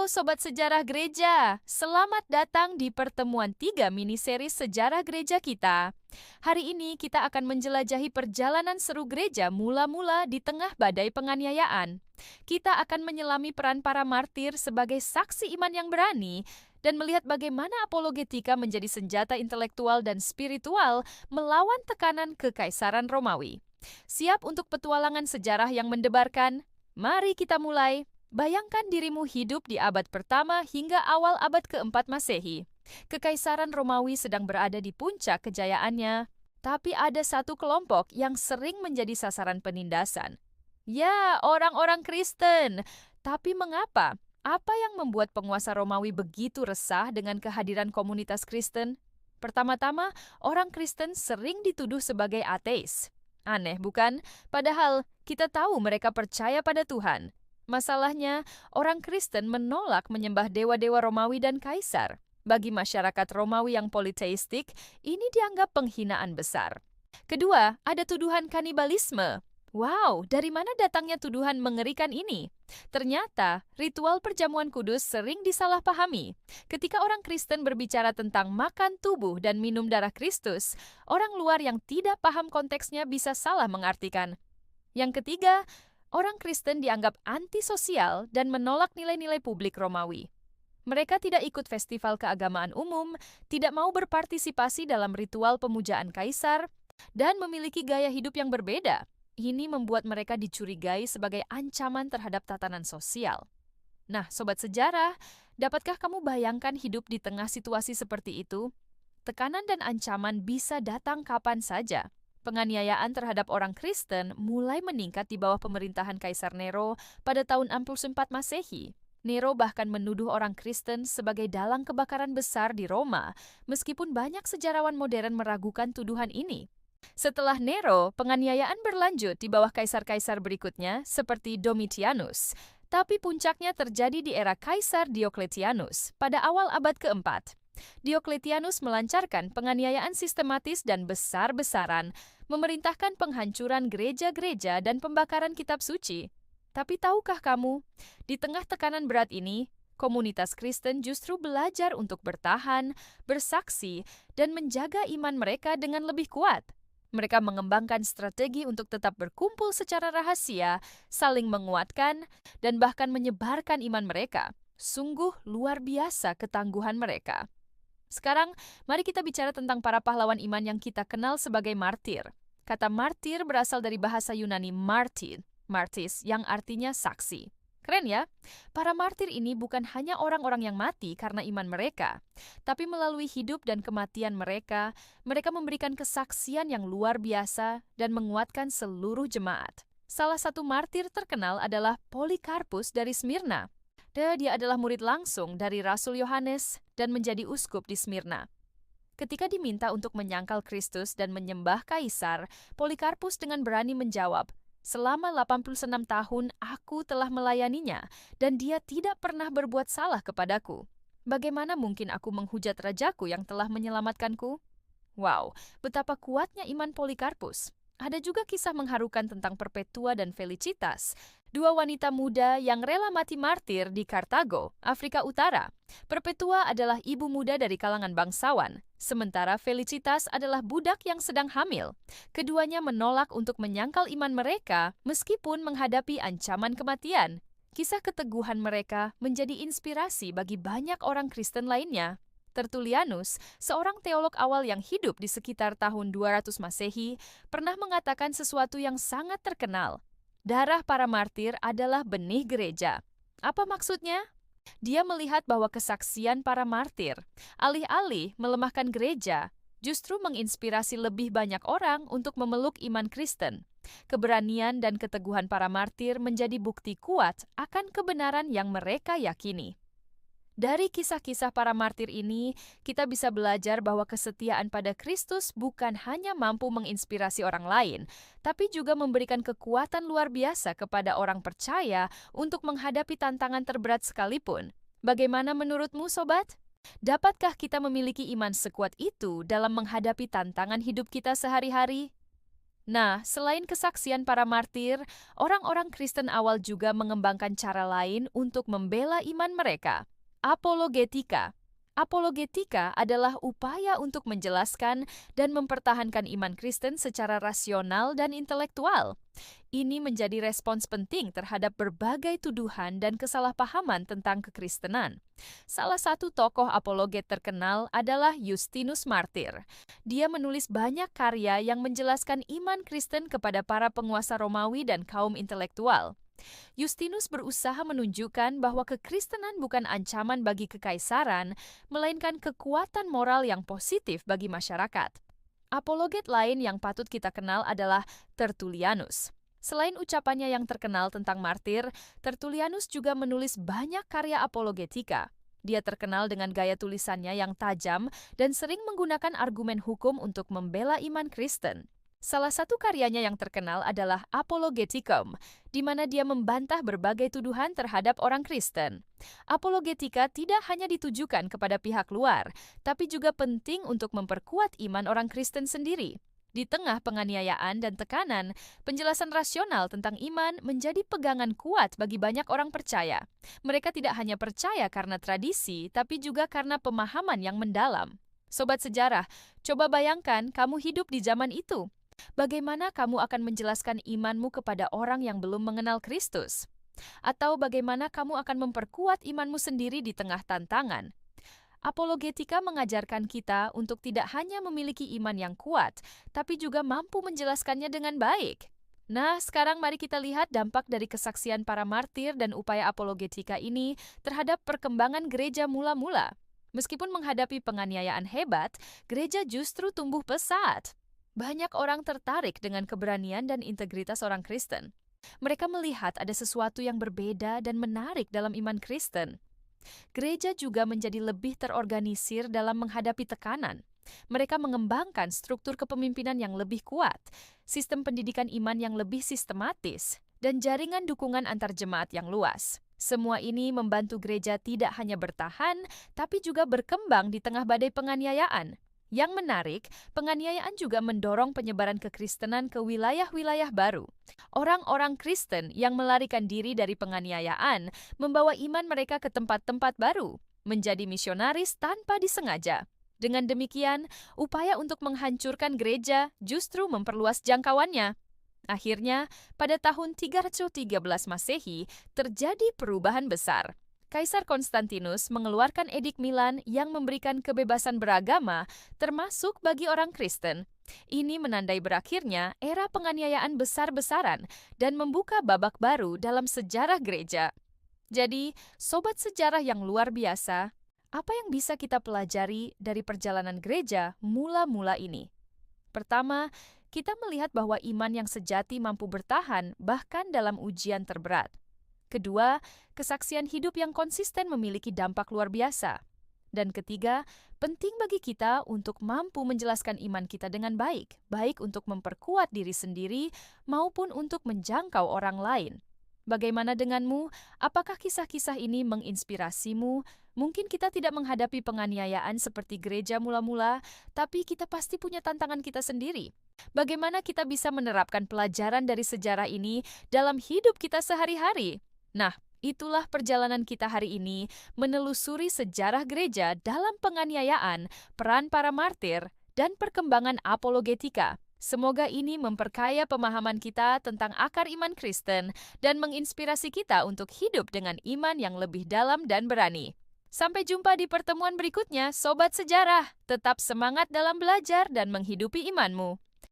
Sobat Sejarah Gereja, selamat datang di pertemuan 3 miniseri sejarah gereja kita. Hari ini kita akan menjelajahi perjalanan seru gereja mula-mula di tengah badai penganiayaan. Kita akan menyelami peran para martir sebagai saksi iman yang berani dan melihat bagaimana apologetika menjadi senjata intelektual dan spiritual melawan tekanan kekaisaran Romawi. Siap untuk petualangan sejarah yang mendebarkan? Mari kita mulai. Bayangkan dirimu hidup di abad pertama hingga awal abad keempat Masehi. Kekaisaran Romawi sedang berada di puncak kejayaannya, tapi ada satu kelompok yang sering menjadi sasaran penindasan. Ya, orang-orang Kristen. Tapi mengapa? Apa yang membuat penguasa Romawi begitu resah dengan kehadiran komunitas Kristen? Pertama-tama, orang Kristen sering dituduh sebagai ateis. Aneh, bukan? Padahal kita tahu mereka percaya pada Tuhan. Masalahnya, orang Kristen menolak menyembah dewa-dewa Romawi dan kaisar. Bagi masyarakat Romawi yang politeistik, ini dianggap penghinaan besar. Kedua, ada tuduhan kanibalisme. Wow, dari mana datangnya tuduhan mengerikan ini? Ternyata, ritual perjamuan kudus sering disalahpahami. Ketika orang Kristen berbicara tentang makan tubuh dan minum darah Kristus, orang luar yang tidak paham konteksnya bisa salah mengartikan. Yang ketiga, orang Kristen dianggap antisosial dan menolak nilai-nilai publik Romawi. Mereka tidak ikut festival keagamaan umum, tidak mau berpartisipasi dalam ritual pemujaan kaisar, dan memiliki gaya hidup yang berbeda. Ini membuat mereka dicurigai sebagai ancaman terhadap tatanan sosial. Nah, Sobat Sejarah, dapatkah kamu bayangkan hidup di tengah situasi seperti itu? Tekanan dan ancaman bisa datang kapan saja. Penganiayaan terhadap orang Kristen mulai meningkat di bawah pemerintahan Kaisar Nero pada tahun 64 Masehi. Nero bahkan menuduh orang Kristen sebagai dalang kebakaran besar di Roma, meskipun banyak sejarawan modern meragukan tuduhan ini. Setelah Nero, penganiayaan berlanjut di bawah kaisar-kaisar berikutnya seperti Domitianus, tapi puncaknya terjadi di era Kaisar Diocletianus pada awal abad keempat. Diocletianus melancarkan penganiayaan sistematis dan besar-besaran, memerintahkan penghancuran gereja-gereja dan pembakaran kitab suci. Tapi tahukah kamu, di tengah tekanan berat ini, komunitas Kristen justru belajar untuk bertahan, bersaksi, dan menjaga iman mereka dengan lebih kuat. Mereka mengembangkan strategi untuk tetap berkumpul secara rahasia, saling menguatkan, dan bahkan menyebarkan iman mereka. Sungguh luar biasa ketangguhan mereka. Sekarang, mari kita bicara tentang para pahlawan iman yang kita kenal sebagai martir. Kata martir berasal dari bahasa Yunani martis, yang artinya saksi. Keren ya? Para martir ini bukan hanya orang-orang yang mati karena iman mereka, tapi melalui hidup dan kematian mereka, mereka memberikan kesaksian yang luar biasa dan menguatkan seluruh jemaat. Salah satu martir terkenal adalah Polikarpus dari Smyrna. Dia adalah murid langsung dari Rasul Yohanes dan menjadi uskup di Smyrna. Ketika diminta untuk menyangkal Kristus dan menyembah kaisar, Polikarpus dengan berani menjawab, "Selama 86 tahun aku telah melayaninya, dan dia tidak pernah berbuat salah kepadaku. Bagaimana mungkin aku menghujat rajaku yang telah menyelamatkanku?" Wow, betapa kuatnya iman Polikarpus. Ada juga kisah mengharukan tentang Perpetua dan Felicitas, dua wanita muda yang rela mati martir di Kartago, Afrika Utara. Perpetua adalah ibu muda dari kalangan bangsawan, sementara Felicitas adalah budak yang sedang hamil. Keduanya menolak untuk menyangkal iman mereka meskipun menghadapi ancaman kematian. Kisah keteguhan mereka menjadi inspirasi bagi banyak orang Kristen lainnya. Tertullianus, seorang teolog awal yang hidup di sekitar tahun 200 Masehi, pernah mengatakan sesuatu yang sangat terkenal. Darah para martir adalah benih gereja. Apa maksudnya? Dia melihat bahwa kesaksian para martir, alih-alih melemahkan gereja, justru menginspirasi lebih banyak orang untuk memeluk iman Kristen. Keberanian dan keteguhan para martir menjadi bukti kuat akan kebenaran yang mereka yakini. Dari kisah-kisah para martir ini, kita bisa belajar bahwa kesetiaan pada Kristus bukan hanya mampu menginspirasi orang lain, tapi juga memberikan kekuatan luar biasa kepada orang percaya untuk menghadapi tantangan terberat sekalipun. Bagaimana menurutmu, Sobat? Dapatkah kita memiliki iman sekuat itu dalam menghadapi tantangan hidup kita sehari-hari? Nah, selain kesaksian para martir, orang-orang Kristen awal juga mengembangkan cara lain untuk membela iman mereka. Apologetika. Apologetika adalah upaya untuk menjelaskan dan mempertahankan iman Kristen secara rasional dan intelektual. Ini menjadi respons penting terhadap berbagai tuduhan dan kesalahpahaman tentang kekristenan. Salah satu tokoh apologet terkenal adalah Justinus Martir. Dia menulis banyak karya yang menjelaskan iman Kristen kepada para penguasa Romawi dan kaum intelektual. Justinus berusaha menunjukkan bahwa kekristenan bukan ancaman bagi kekaisaran, melainkan kekuatan moral yang positif bagi masyarakat. Apologet lain yang patut kita kenal adalah Tertullianus. Selain ucapannya yang terkenal tentang martir, Tertullianus juga menulis banyak karya apologetika. Dia terkenal dengan gaya tulisannya yang tajam dan sering menggunakan argumen hukum untuk membela iman Kristen. Salah satu karyanya yang terkenal adalah Apologeticum, di mana dia membantah berbagai tuduhan terhadap orang Kristen. Apologetika tidak hanya ditujukan kepada pihak luar, tapi juga penting untuk memperkuat iman orang Kristen sendiri. Di tengah penganiayaan dan tekanan, penjelasan rasional tentang iman menjadi pegangan kuat bagi banyak orang percaya. Mereka tidak hanya percaya karena tradisi, tapi juga karena pemahaman yang mendalam. Sobat sejarah, coba bayangkan kamu hidup di zaman itu. Bagaimana kamu akan menjelaskan imanmu kepada orang yang belum mengenal Kristus? Atau bagaimana kamu akan memperkuat imanmu sendiri di tengah tantangan? Apologetika mengajarkan kita untuk tidak hanya memiliki iman yang kuat, tapi juga mampu menjelaskannya dengan baik. Nah, sekarang mari kita lihat dampak dari kesaksian para martir dan upaya apologetika ini terhadap perkembangan gereja mula-mula. Meskipun menghadapi penganiayaan hebat, gereja justru tumbuh pesat. Banyak orang tertarik dengan keberanian dan integritas orang Kristen. Mereka melihat ada sesuatu yang berbeda dan menarik dalam iman Kristen. Gereja juga menjadi lebih terorganisir dalam menghadapi tekanan. Mereka mengembangkan struktur kepemimpinan yang lebih kuat, sistem pendidikan iman yang lebih sistematis, dan jaringan dukungan antar jemaat yang luas. Semua ini membantu gereja tidak hanya bertahan, tapi juga berkembang di tengah badai penganiayaan. Yang menarik, penganiayaan juga mendorong penyebaran kekristenan ke wilayah-wilayah baru. Orang-orang Kristen yang melarikan diri dari penganiayaan membawa iman mereka ke tempat-tempat baru, menjadi misionaris tanpa disengaja. Dengan demikian, upaya untuk menghancurkan gereja justru memperluas jangkauannya. Akhirnya, pada tahun 313 Masehi, terjadi perubahan besar. Kaisar Konstantinus mengeluarkan edik Milan yang memberikan kebebasan beragama, termasuk bagi orang Kristen. Ini menandai berakhirnya era penganiayaan besar-besaran dan membuka babak baru dalam sejarah gereja. Jadi, sobat sejarah yang luar biasa, apa yang bisa kita pelajari dari perjalanan gereja mula-mula ini? Pertama, kita melihat bahwa iman yang sejati mampu bertahan bahkan dalam ujian terberat. Kedua, kesaksian hidup yang konsisten memiliki dampak luar biasa. Dan ketiga, penting bagi kita untuk mampu menjelaskan iman kita dengan baik, baik untuk memperkuat diri sendiri maupun untuk menjangkau orang lain. Bagaimana denganmu? Apakah kisah-kisah ini menginspirasimu? Mungkin kita tidak menghadapi penganiayaan seperti gereja mula-mula, tapi kita pasti punya tantangan kita sendiri. Bagaimana kita bisa menerapkan pelajaran dari sejarah ini dalam hidup kita sehari-hari? Nah, itulah perjalanan kita hari ini menelusuri sejarah gereja dalam penganiayaan, peran para martir, dan perkembangan apologetika. Semoga ini memperkaya pemahaman kita tentang akar iman Kristen dan menginspirasi kita untuk hidup dengan iman yang lebih dalam dan berani. Sampai jumpa di pertemuan berikutnya, Sobat Sejarah. Tetap semangat dalam belajar dan menghidupi imanmu.